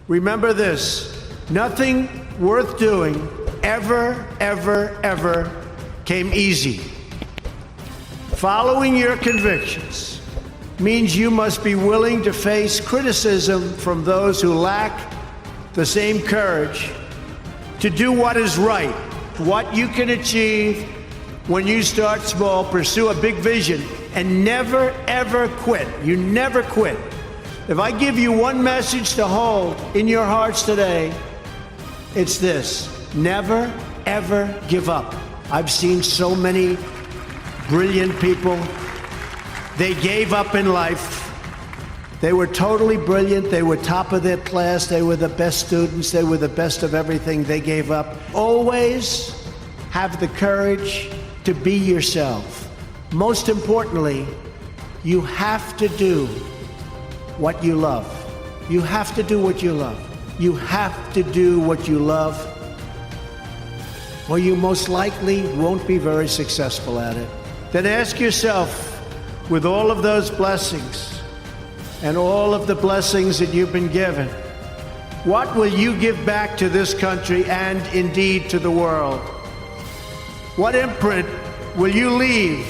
Remember this, nothing worth doing ever came easy. Following your convictions means you must be willing to face criticism from those who lack the same courage to do what is right. What you can achieve when you start small, pursue a big vision, and never ever quit. You never quit. If I give you one message to hold in your hearts today, it's this: never ever give up. I've seen so many brilliant people, they gave up in life. They were totally brilliant, they were top of their class, they were the best students, they were the best of everything, they gave up. Always have the courage to be yourself. Most importantly, you have to do what you love. You have to do what you love. You have to do what you love, or you most likely won't be very successful at it. Then ask yourself, with all of those blessings and all of the blessings that you've been given, what will you give back to this country and indeed to the world? What imprint will you leave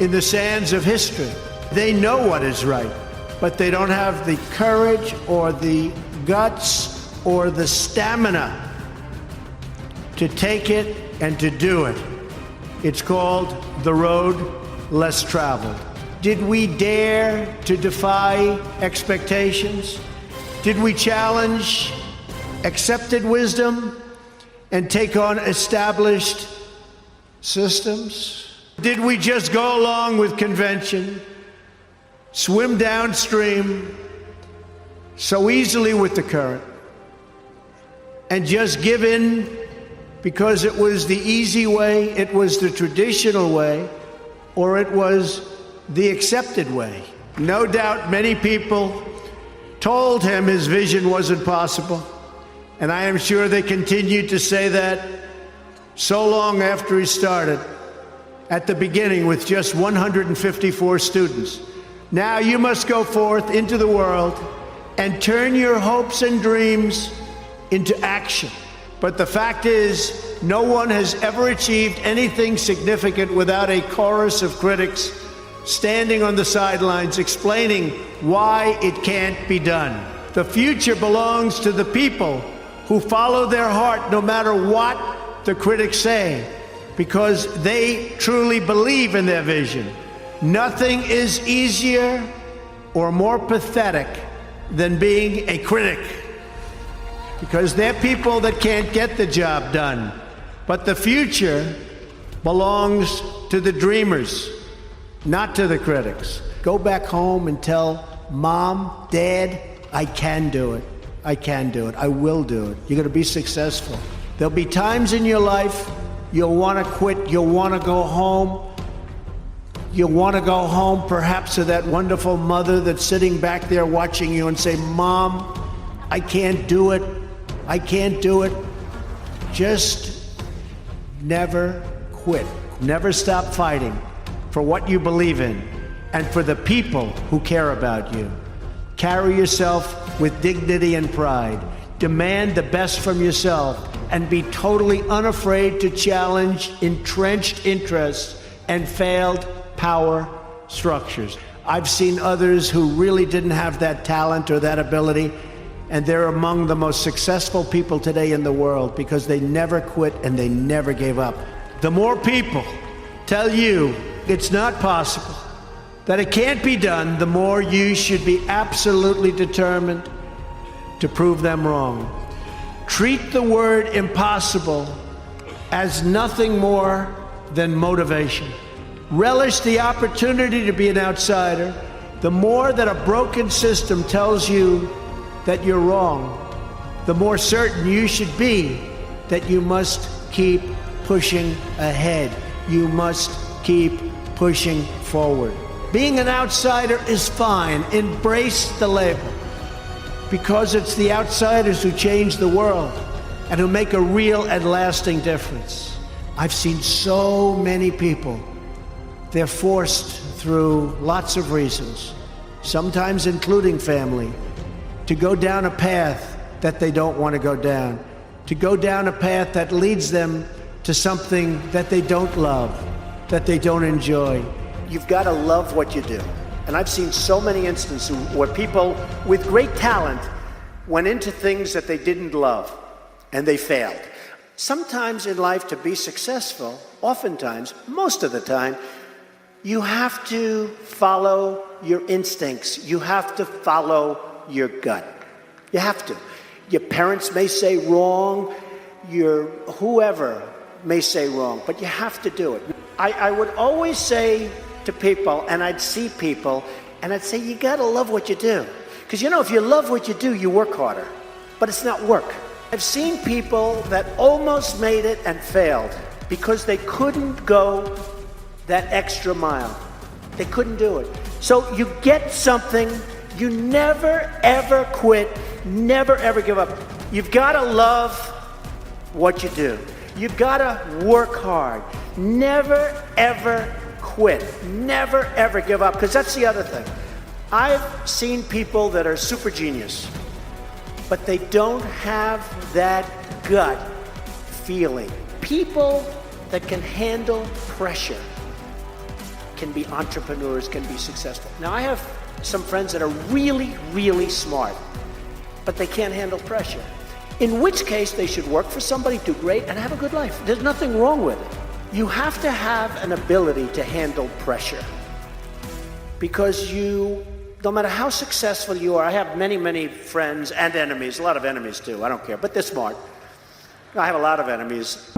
in the sands of history? They know what is right, but they don't have the courage or the guts or the stamina to take it and to do it. It's called the road less traveled. Did we dare to defy expectations? Did we challenge accepted wisdom and take on established systems? Did we just go along with convention, swim downstream so easily with the current, and just give in because it was the easy way, it was the traditional way, or it was the accepted way? No doubt many people told him his vision wasn't possible, and I am sure they continued to say that so long after he started, at the beginning with just 154 students. Now you must go forth into the world and turn your hopes and dreams into action. But the fact is, no one has ever achieved anything significant without a chorus of critics standing on the sidelines explaining why it can't be done. The future belongs to the people who follow their heart no matter what the critics say, because they truly believe in their vision. Nothing is easier or more pathetic than being a critic, because they're people that can't get the job done. But the future belongs to the dreamers, not to the critics. Go back home and tell Mom, Dad, I can do it. I can do it. I will do it. You're going to be successful. There'll be times in your life you'll want to quit, you'll want to go home. You'll want to go home perhaps to that wonderful mother that's sitting back there watching you and say, Mom, I can't do it. I can't do it. Just never quit. Never stop fighting for what you believe in and for the people who care about you. Carry yourself with dignity and pride. Demand the best from yourself and be totally unafraid to challenge entrenched interests and failed power structures. I've seen others who really didn't have that talent or that ability, and they're among the most successful people today in the world because they never quit and they never gave up. The more people tell you it's not possible, that it can't be done, the more you should be absolutely determined to prove them wrong. Treat the word impossible as nothing more than motivation. Relish the opportunity to be an outsider. The more that a broken system tells you that you're wrong, the more certain you should be that you must keep pushing ahead. You must keep pushing forward. Being an outsider is fine. Embrace the label, because it's the outsiders who change the world and who make a real and lasting difference. I've seen so many people, they're forced through lots of reasons, sometimes including family, to go down a path that they don't want to go down, to go down a path that leads them to something that they don't love, that they don't enjoy. You've got to love what you do. And I've seen so many instances where people with great talent went into things that they didn't love, and they failed. Sometimes in life, to be successful, oftentimes, most of the time, you have to follow your instincts. You have to follow your gut. You have to. Your parents may say wrong, your whoever may say wrong, but you have to do it. I would always say to people, and I'd see people, and I'd say, you gotta love what you do. Because if you love what you do, you work harder. But it's not work. I've seen people that almost made it and failed because they couldn't go that extra mile. They couldn't do it. So you get something, you never ever quit, never ever give up. You've gotta love what you do. You've gotta work hard. Never ever quit. Never ever give up, because that's the other thing. I've seen people that are super genius, but they don't have that gut feeling. People that can handle pressure can be entrepreneurs, can be successful. Now, I have some friends that are really, really smart, but they can't handle pressure. In which case, they should work for somebody, do great, and have a good life. There's nothing wrong with it. You have to have an ability to handle pressure, because no matter how successful you are, I have many, many friends and enemies, a lot of enemies too, I don't care, but they're smart. I have a lot of enemies.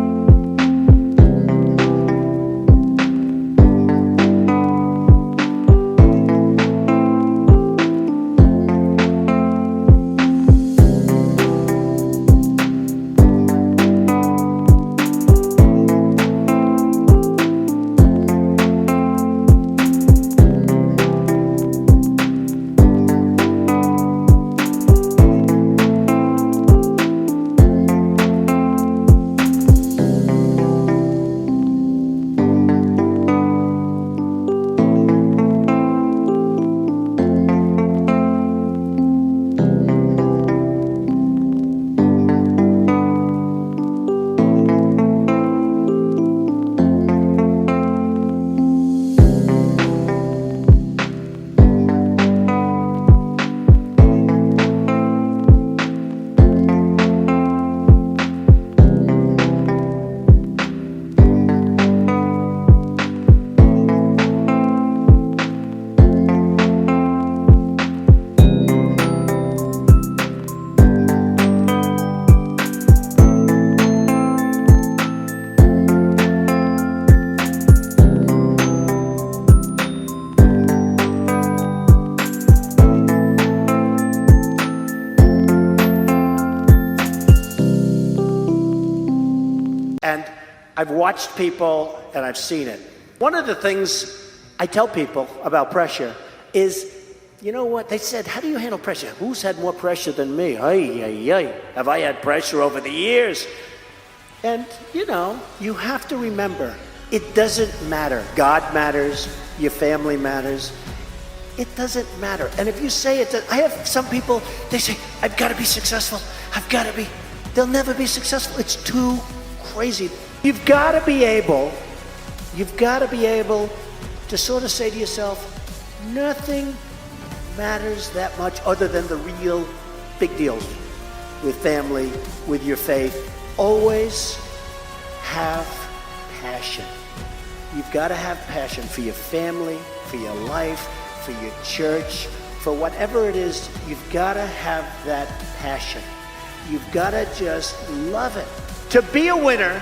And I've watched people and I've seen it. One of the things I tell people about pressure is, you know what? They said, how do you handle pressure? Who's had more pressure than me? Have I had pressure over the years? And, you have to remember, it doesn't matter. God matters. Your family matters. It doesn't matter. And if you say it, I have some people, they say, I've got to be successful. They'll never be successful. It's too crazy. You've got to be able to sort of say to yourself, nothing matters that much other than the real big deals with family, with your faith. Always have passion. You've got to have passion for your family, for your life, for your church, for whatever it is. You've got to have that passion. You've got to just love it. To be a winner,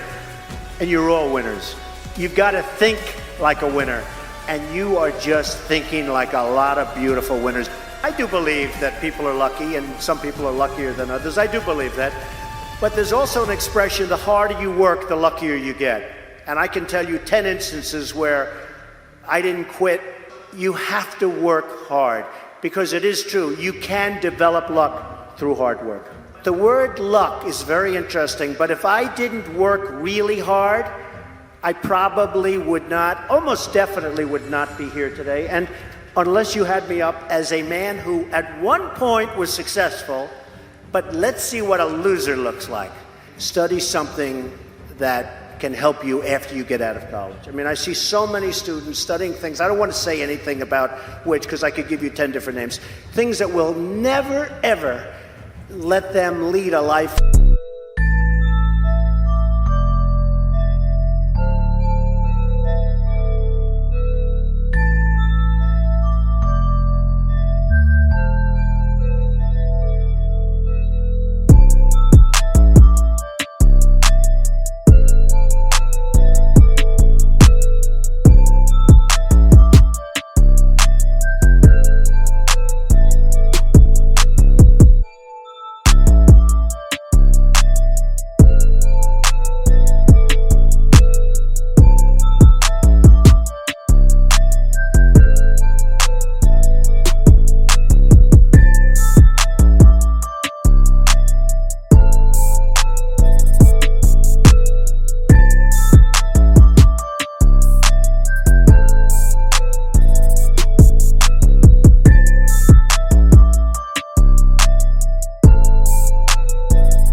and you're all winners, you've got to think like a winner, and you are just thinking like a lot of beautiful winners. I do believe that people are lucky, and some people are luckier than others. I do believe that. But there's also an expression, the harder you work, the luckier you get. And I can tell you 10 instances where I didn't quit. You have to work hard, because it is true, you can develop luck through hard work. The word luck is very interesting, but if I didn't work really hard, I probably would not, almost definitely would not be here today. And unless you had me up as a man who at one point was successful, But let's see what a loser looks like. Study something that can help you after you get out of college. I mean, I see so many students studying things. I don't want to say anything about which, because I could give you 10 different names. Things that will never, ever let them lead a life.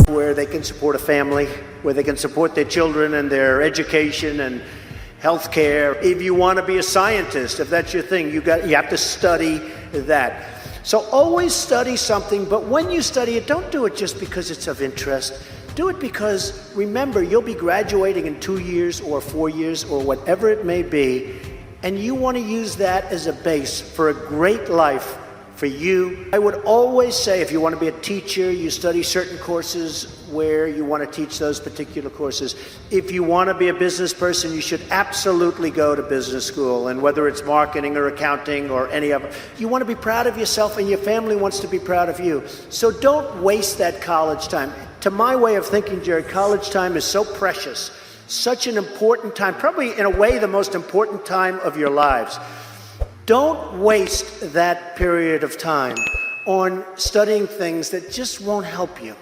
Where they can support a family, where they can support their children and their education and health care. If you want to be a scientist, if that's your thing, you have to study that. So always study something, but when you study it, don't do it just because it's of interest. Do it because, remember, you'll be graduating in 2 years or 4 years or whatever it may be, and you want to use that as a base for a great life for you. I would always say, if you want to be a teacher, you study certain courses where you want to teach those particular courses. If you want to be a business person, you should absolutely go to business school, and whether it's marketing or accounting or any of it, you want to be proud of yourself and your family wants to be proud of you. So don't waste that college time. To my way of thinking, Jerry, college time is so precious, such an important time, probably in a way the most important time of your lives. Don't waste that period of time on studying things that just won't help you.